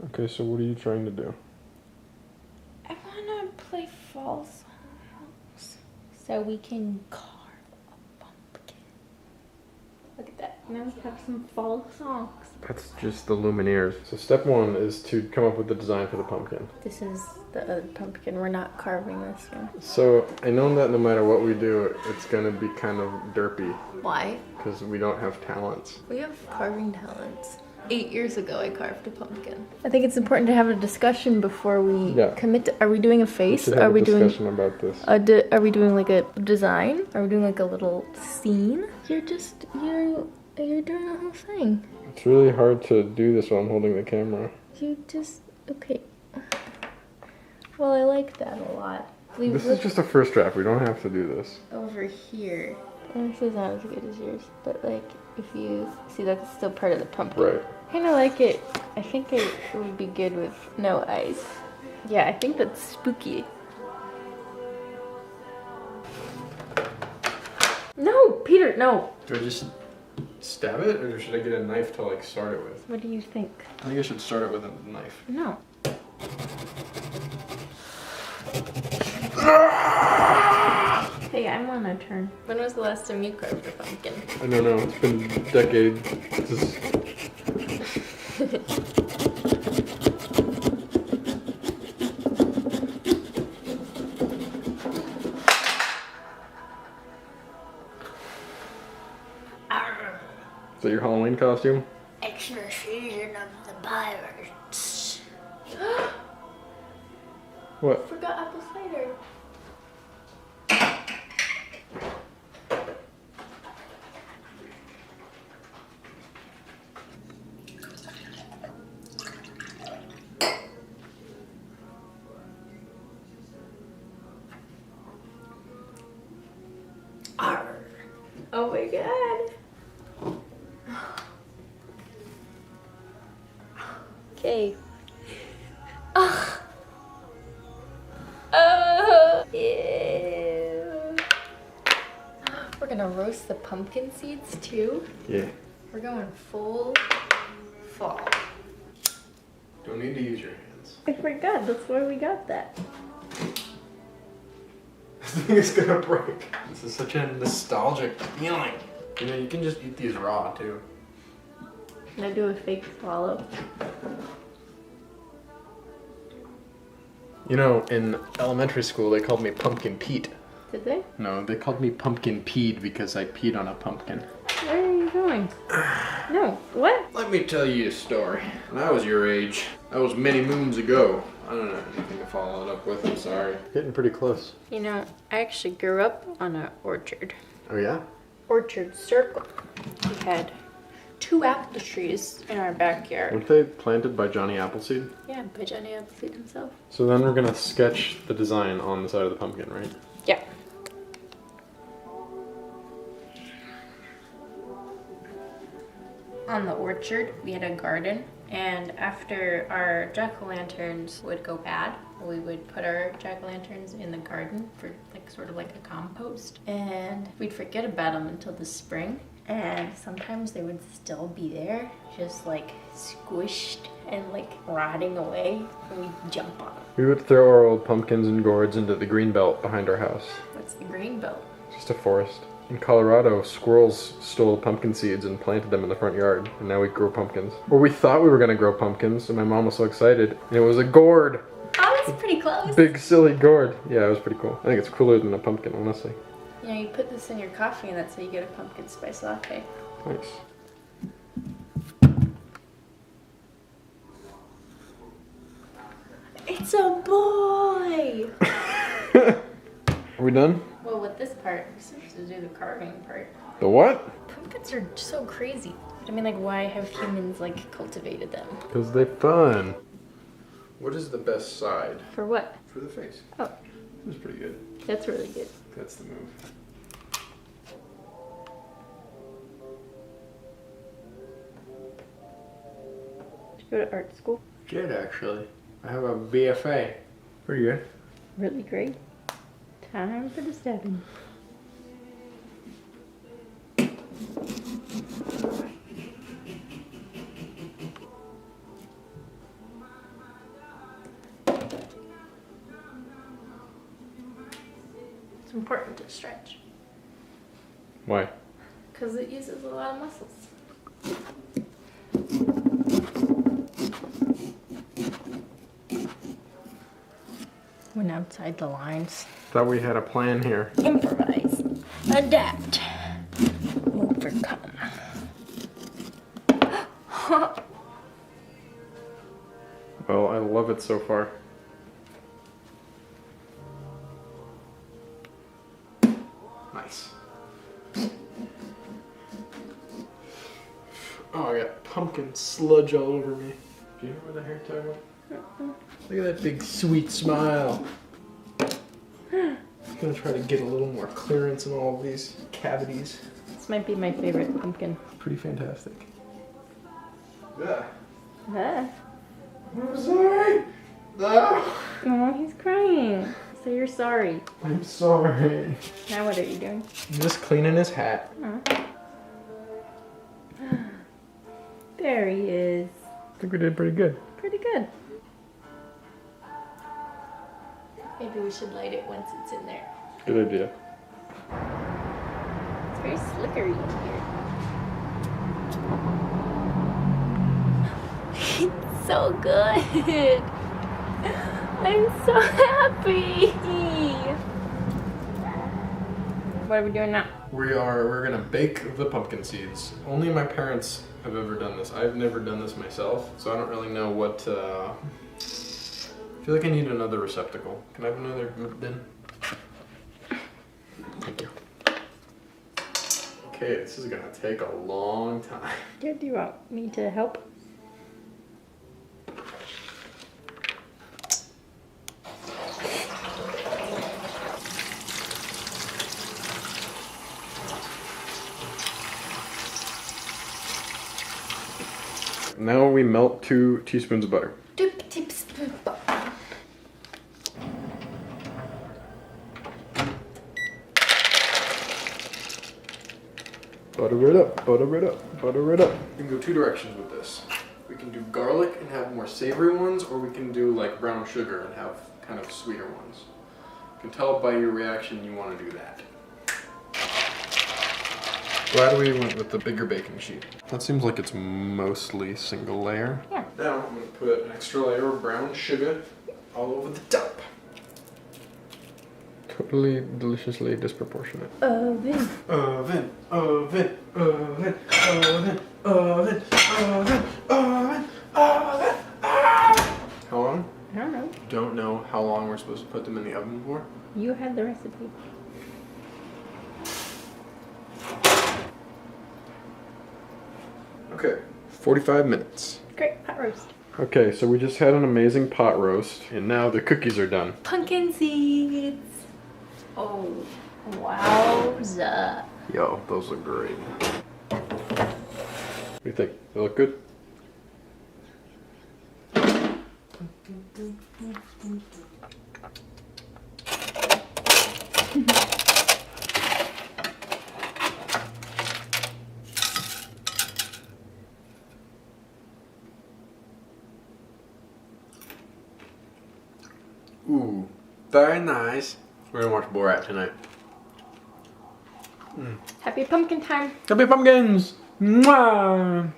Okay, so what are you trying to do? I want to play fall songs so we can carve a pumpkin. Look at that. Now we have some fall songs. That's just the Lumineers. So step one is to come up with the design for the pumpkin. This is the other pumpkin. We're not carving this one. So I know that no matter what we do, it's gonna be kind of derpy. Why? Because we don't have talents. We have carving talents. 8 years ago, I carved a pumpkin. I think it's important to have a discussion before we commit to, are we doing a face? We should have a discussion about this. Are we doing like a design? Are we doing like a little scene? You're doing the whole thing. It's really hard to do this while I'm holding the camera. Okay. Well, I like that a lot. This is just a first draft. We don't have to do this. Over here. This is not as good as yours, but like, if you see, that's still part of the pumpkin. Right. I kind of like it. I think it would be good with no eyes. Yeah, I think that's spooky. No, Peter, no. Do I just stab it, or should I get a knife to like start it with? What do you think? I think I should start it with a knife. No. Hey, I'm on a turn. When was the last time you carved a pumpkin? I don't know. It's been decades. Is that your Halloween costume? Extra season of the pirates. What? Forgot apple cider. Arr. Oh my god. Okay. Ew. We're gonna roast the pumpkin seeds too. Yeah. We're going full fall. Don't need to use your hands. I forgot, that's why we got that. This thing is gonna break. This is such a nostalgic feeling. You know, you can just eat these raw too. Can I do a fake swallow? You know, in elementary school, they called me Pumpkin Pete. Did they? No, they called me Pumpkin Peed because I peed on a pumpkin. Where are you going? No, what? Let me tell you a story. When I was your age, that was many moons ago. I don't know anything to follow it up with, I'm sorry. Getting pretty close. You know, I actually grew up on an orchard. Oh yeah? Orchard circle. We had 2 apple trees in our backyard. Weren't they planted by Johnny Appleseed? Yeah, by Jenna and Peter himself. So then we're gonna sketch the design on the side of the pumpkin, right? Yeah. On the orchard, we had a garden, and after our jack-o'-lanterns would go bad, we would put our jack-o'-lanterns in the garden for like sort of like a compost, and we'd forget about them until the spring, and sometimes they would still be there, just like squished and like rotting away, and we'd jump on them. We would throw our old pumpkins and gourds into the green belt behind our house. What's the green belt? Just a forest. In Colorado, squirrels stole pumpkin seeds and planted them in the front yard, and now we grow pumpkins. Or we thought we were gonna grow pumpkins, and my mom was so excited, and it was a gourd! Oh, that's pretty close. Big silly gourd. Yeah, it was pretty cool. I think it's cooler than a pumpkin, honestly. You know, you put this in your coffee, and that's how you get a pumpkin spice latte. Nice. It's a boy! Are we done? Well, with this part, we're supposed to do the carving part. The what? Pumpkins are so crazy. I mean, like, why have humans, like, cultivated them? Because they're fun. What is the best side? For what? For the face. Oh. That's pretty good. That's really good. That's the move. Did you go to art school? Did actually. I have a BFA. Pretty good. Really great. Time for the stabbing. important to stretch Why? because it uses a lot of muscles. Went outside the lines. Thought we had a plan here. Improvise. Adapt. Overcome. Well, I love it so far. Nice. Oh, I got pumpkin sludge all over me. Do you know where the hair tie went? Look at that big sweet smile. I'm gonna try to get a little more clearance in all of these cavities. This might be my favorite pumpkin. Pretty fantastic. Yeah. Ah. I'm sorry. No. Oh, he's crying. So you're sorry. I'm sorry. Now what are you doing? I'm just cleaning his hat. There he is. I think we did pretty good. Pretty good. Maybe we should light it once it's in there. Good idea. It's very slickery in here. It's so good. I'm so happy. What are we doing now? We're gonna bake the pumpkin seeds. Only my parents have ever done this. I've never done this myself, so I don't really know what. I feel like I need another receptacle. Can I have another bin? Thank you. Okay, this is gonna take a long time. Do you want me to help? Now we melt 2 teaspoons of butter. Butter it up, butter it up, butter it up. We can go 2 directions with this. We can do garlic and have more savory ones, or we can do like brown sugar and have kind of sweeter ones. You can tell by your reaction you want to do that. Glad we went with the bigger baking sheet. That seems like it's mostly single layer. Yeah. Now I'm going to put an extra layer of brown sugar all over the top. Totally deliciously disproportionate. Oven. Oven, oven, oven, oven, oven, oven, oven, oven. How long? I don't know. Don't know how long we're supposed to put them in the oven for. You had the recipe. Okay, 45 minutes. Great pot roast. Okay, so we just had an amazing pot roast, and now the cookies are done. Pumpkin seeds. Oh, wowza. Yo, those look great. What do you think? They look good? Ooh, very nice. We're gonna watch Borat tonight. Happy pumpkin time. Happy pumpkins! Mwah!